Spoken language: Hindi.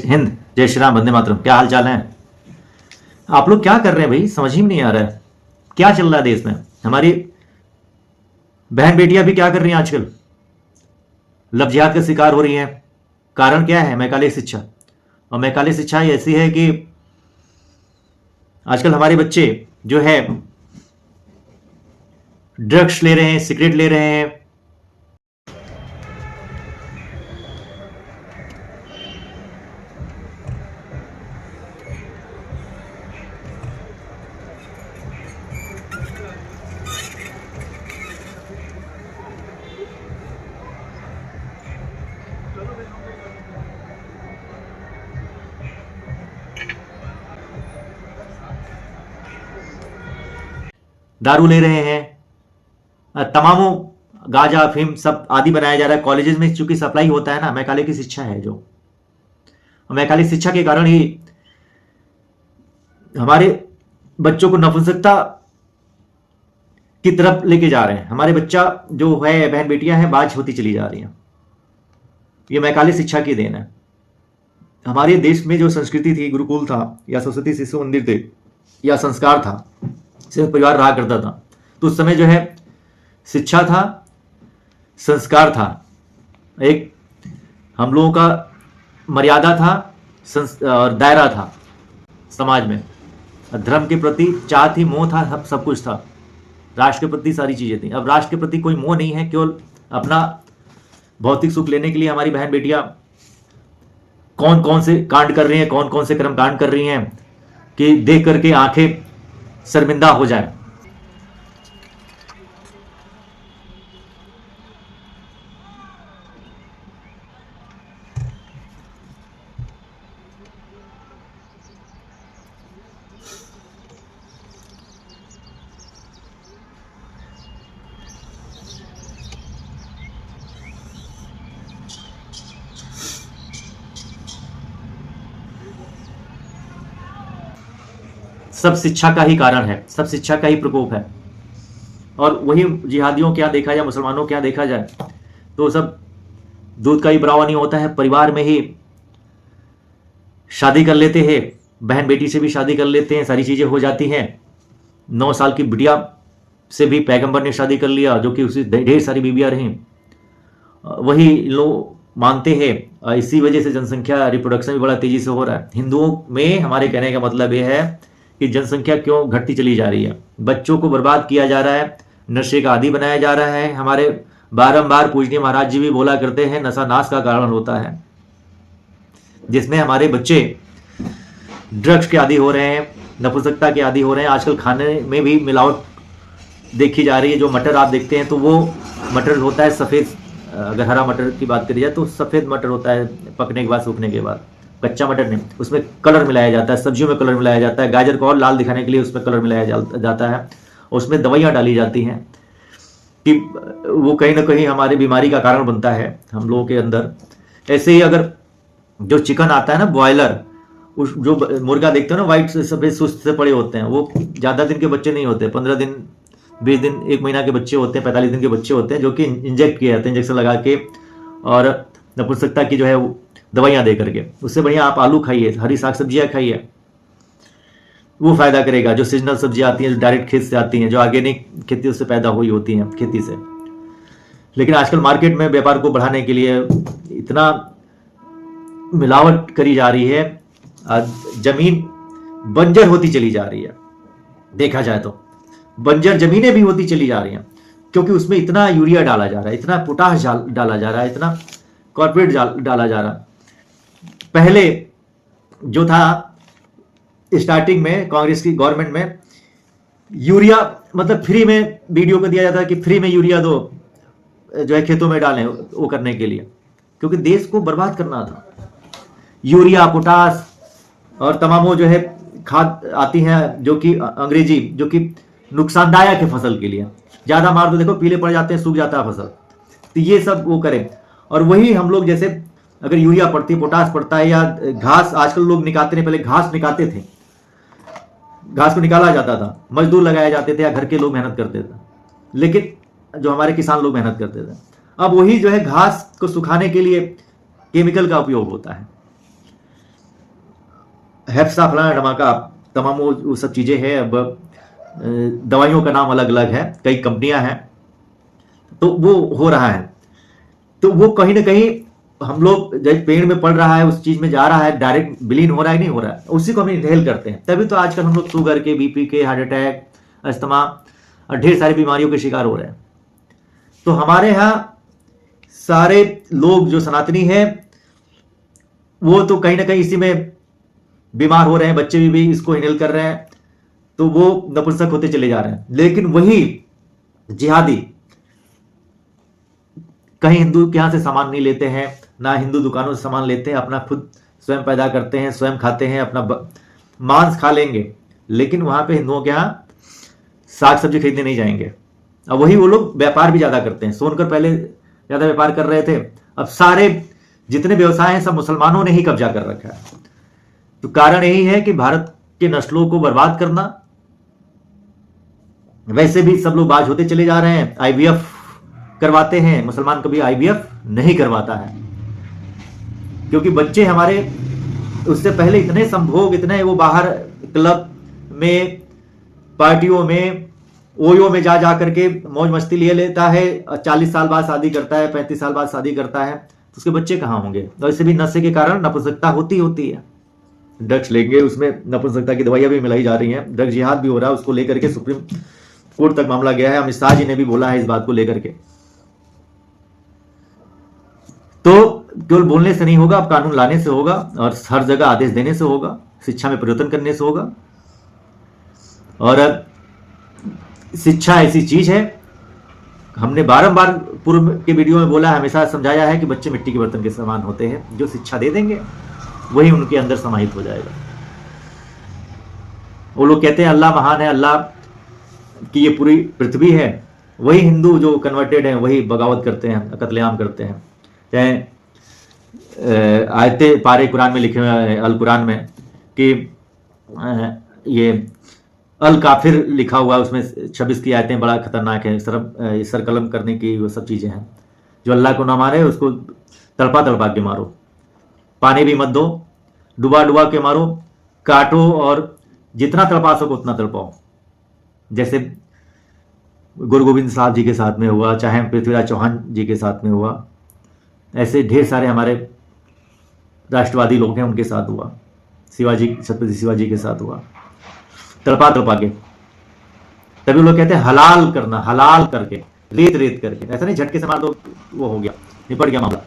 हिंद, जय श्री राम, वंदे मातरम। क्या हाल चाल है? आप लोग क्या कर रहे हैं भाई? समझ ही नहीं आ रहा है क्या चल रहा है देश में। हमारी बहन बेटियां भी क्या कर रही हैं आजकल? लव जिहाद का शिकार हो रही हैं। कारण क्या है? मैकाले शिक्षा। और मैकाले शिक्षा ऐसी है कि आजकल हमारे बच्चे जो है ड्रग्स ले रहे हैं, सिगरेट ले रहे हैं। दारू ले रहे हैं, तमामों गांजा अफीम सब आदि बनाया जा रहा है। कॉलेजेस में चूंकि सप्लाई होता है ना, मैकाले की शिक्षा है जो, मैकाले शिक्षा के कारण ही हमारे बच्चों को नपुंसकता की तरफ लेके जा रहे हैं। हमारे बच्चा जो है, बहन बेटियां हैं, बाज होती चली जा रही हैं। ये मैकाले शिक्षा की देन है। हमारे देश में जो संस्कृति थी, गुरुकुल था या सरस्वती शिशु मंदिर थे या संस्कार था, सिर्फ परिवार रहा करता था, तो उस समय जो है शिक्षा था, संस्कार था, एक हम लोगों का मर्यादा था और दायरा था समाज में। धर्म के प्रति चाह थी, मोह था, सब कुछ था। राष्ट्र के प्रति सारी चीजें थी। अब राष्ट्र के प्रति कोई मोह नहीं है, केवल अपना भौतिक सुख लेने के लिए हमारी बहन बेटियां कौन कौन से कांड कर रही हैं, कौन कौन से कर्म कांड कर रही हैं कि देख करके आंखें शर्मिंदा हो जाए। सब शिक्षा का ही कारण है, सब शिक्षा का ही प्रकोप है। और वही जिहादियों क्या देखा जाए, मुसलमानों क्या देखा जाए, तो सब दूध का ही बराबर नहीं होता है। परिवार में ही शादी कर लेते हैं, बहन बेटी से भी शादी कर लेते हैं, सारी चीजें हो जाती हैं। 9 साल की बिटिया से भी पैगंबर ने शादी कर लिया, जो कि उसी ढेर सारी बीबियां रहीं। वही लोग मानते हैं। इसी वजह से जनसंख्या रिप्रोडक्शन भी बड़ा तेजी से हो रहा है। हिंदुओं में हमारे कहने का मतलब यह है कि जनसंख्या क्यों घटती चली जा रही है। बच्चों को बर्बाद किया जा रहा है, नशे का आदी बनाया जा रहा है। हमारे बारंबार पूजनीय महाराज जी भी बोला करते हैं, नशा नाश का कारण होता है, जिसमें हमारे बच्चे ड्रग्स के आदी हो रहे हैं, नपुंसकता के आदी हो रहे हैं। आजकल खाने में भी मिलावट देखी जा रही है। जो मटर आप देखते हैं तो वो मटर होता है सफ़ेद, अगर हरा मटर की बात करी जाए तो सफ़ेद मटर होता है पकने के बाद, सूखने के बाद। कच्चा मटर नहीं, उसमें कलर मिलाया जाता है, सब्जियों में कलर मिलाया जाता है। गाजर को और लाल दिखाने के लिए उसमें कलर मिलाया जाता है। उसमें दवाइयाँ डाली जाती हैं कि वो कहीं ना कहीं हमारी बीमारी का कारण बनता है हम लोगों के अंदर। ऐसे ही अगर जो चिकन आता है ना, बॉयलर, उस जो मुर्गा देखते हो ना, वाइट सफेद सुस्त से पड़े होते हैं, वो ज़्यादा दिन के बच्चे नहीं होते। 15 दिन, 20 दिन, 1 महीना के बच्चे होते हैं, 45 दिन के बच्चे होते हैं, जो कि इंजेक्ट किए जाते हैं, इंजेक्शन लगा के, और नपुंसकता की जो है दवाइयाँ दे करके। उससे बढ़िया आप आलू खाइए, हरी साग सब्जियाँ खाइए, वो फायदा करेगा। जो सीजनल सब्जियाँ आती हैं, जो डायरेक्ट खेत से आती हैं, जो ऑर्गेनिक खेती से पैदा हुई होती हैं खेती से। लेकिन आजकल मार्केट में व्यापार को बढ़ाने के लिए इतना मिलावट करी जा रही है, जमीन बंजर होती चली जा रही है। देखा जाए तो बंजर जमीनें भी होती चली जा रही हैं, क्योंकि उसमें इतना यूरिया डाला जा रहा है, इतना पोटाश डाला जा रहा है, इतना कॉर्पोरेट डाला जा रहा है। पहले जो था स्टार्टिंग में कांग्रेस की गवर्नमेंट में, यूरिया मतलब फ्री में वीडियो को दिया जाता है कि फ्री में यूरिया दो, जो है खेतों में डालें, वो करने के लिए, क्योंकि देश को बर्बाद करना था। यूरिया, पोटास और तमामों जो है खाद आती हैं, जो कि अंग्रेजी, जो कि नुकसानदायक है फसल के लिए। ज़्यादा मार दो, देखो पीले पड़ जाते हैं, सूख जाता है फसल। तो ये सब वो करें। और वही हम लोग, जैसे अगर यूरिया पड़ती है, पोटास पड़ता है, या घास आजकल लोग निकालते हैं, पहले घास निकालते थे, घास को निकाला जाता था, मजदूर लगाए जाते थे या घर के लोग मेहनत करते थे, लेकिन जो हमारे किसान लोग मेहनत करते थे। अब वही जो है घास को सुखाने के लिए केमिकल का उपयोग होता है। हेप्सा फलाना धमाका तमाम वो सब चीज़ें हैं। अब दवाइयों का नाम अलग अलग है, कई कंपनियां हैं, तो वो हो रहा है। तो वो कहीं ना कहीं हम लोग जब पेड़ में पड़ रहा है, उस चीज में जा रहा है, डायरेक्ट विलीन हो रहा है नहीं हो रहा है, उसी को हम इनहेल करते हैं। तभी तो आजकल हम लोग शुगर के, बीपी के, हार्ट अटैक, अस्थमा और ढेर सारी बीमारियों के शिकार हो रहे हैं। तो हमारे यहाँ सारे लोग जो सनातनी हैं वो तो कहीं ना कहीं इसी में बीमार हो रहे हैं, बच्चे भी इसको इनहेल कर रहे हैं, तो वो नपुंसक होते चले जा रहे हैं। लेकिन वही जिहादी कहीं हिंदू के यहां से सामान नहीं लेते हैं, ना हिंदू दुकानों से सामान लेते हैं, अपना खुद स्वयं पैदा करते हैं, स्वयं खाते हैं, अपना मांस खा लेंगे, लेकिन वहां पे हिंदुओं के यहाँ साग सब्जी खरीदने नहीं जाएंगे। अब वही वो लोग व्यापार भी ज्यादा करते हैं। सोनकर पहले ज्यादा व्यापार कर रहे थे, अब सारे जितने व्यवसाय हैं सब मुसलमानों ने ही कब्जा कर रखा है। तो कारण यही है कि भारत के नस्लों को बर्बाद करना। वैसे भी सब लोग बाज होते चले जा रहे हैं, आईवीएफ करवाते हैं, मुसलमान कभी आईवीएफ नहीं करवाता है, क्योंकि बच्चे हमारे उससे पहले इतने संभोग, इतने वो बाहर क्लब में, पार्टियों में, ओयो में जा करके मौज मस्ती लिए लेता है, 40 साल बाद शादी करता है, 35 साल बाद शादी करता है, तो उसके बच्चे कहाँ होंगे। वैसे भी नशे के कारण नपुंसकता होती है। ड्रग्स लेंगे, उसमें नपुंसकता की दवाइयां भी मिलाई जा रही हैं, ड्रग्स जिहाद भी हो रहा है, उसको लेकर के सुप्रीम कोर्ट तक मामला गया है। अमित शाह जी ने भी बोला है इस बात को लेकर के। तो केवल बोलने से नहीं होगा, अब कानून लाने से होगा, और हर जगह आदेश देने से होगा, शिक्षा में परिवर्तन करने से होगा। और शिक्षा ऐसी चीज है, हमने बारंबार पूर्व के वीडियो में बोला है, हमेशा समझाया है कि बच्चे मिट्टी के बर्तन के समान होते हैं, जो शिक्षा दे देंगे वही उनके अंदर समाहित हो जाएगा। वो लोग कहते हैं अल्लाह महान है, अल्लाह की ये पूरी पृथ्वी है, वही हिंदू जो कन्वर्टेड हैं वही बगावत करते हैं, कत्लेआम करते हैं। चाहे आयते पारे कुरान में लिखे हुए हैं, अल कुरान में, कि ये अल काफिर लिखा हुआ है, उसमें 26 की आयतें बड़ा खतरनाक है, सर कलम करने की वो सब चीजें हैं। जो अल्लाह को ना मारे उसको तड़पा तड़पा के मारो, पानी भी मत दो, डुबा डुबा के मारो, काटो, और जितना तड़पा सको उतना तड़पाओ। जैसे गुरु गोविंद साहब जी के साथ में हुआ, चाहे पृथ्वीराज चौहान जी के साथ में हुआ, ऐसे ढेर सारे हमारे राष्ट्रवादी लोग हैं, उनके साथ हुआ, शिवाजी, छत्रपति शिवाजी के साथ हुआ, तड़पा तड़पा के। तभी लोग कहते हैं हलाल करना, हलाल करके, रेत रेत करके, ऐसा नहीं झटके से मार दो वो हो गया, निपट गया मामला।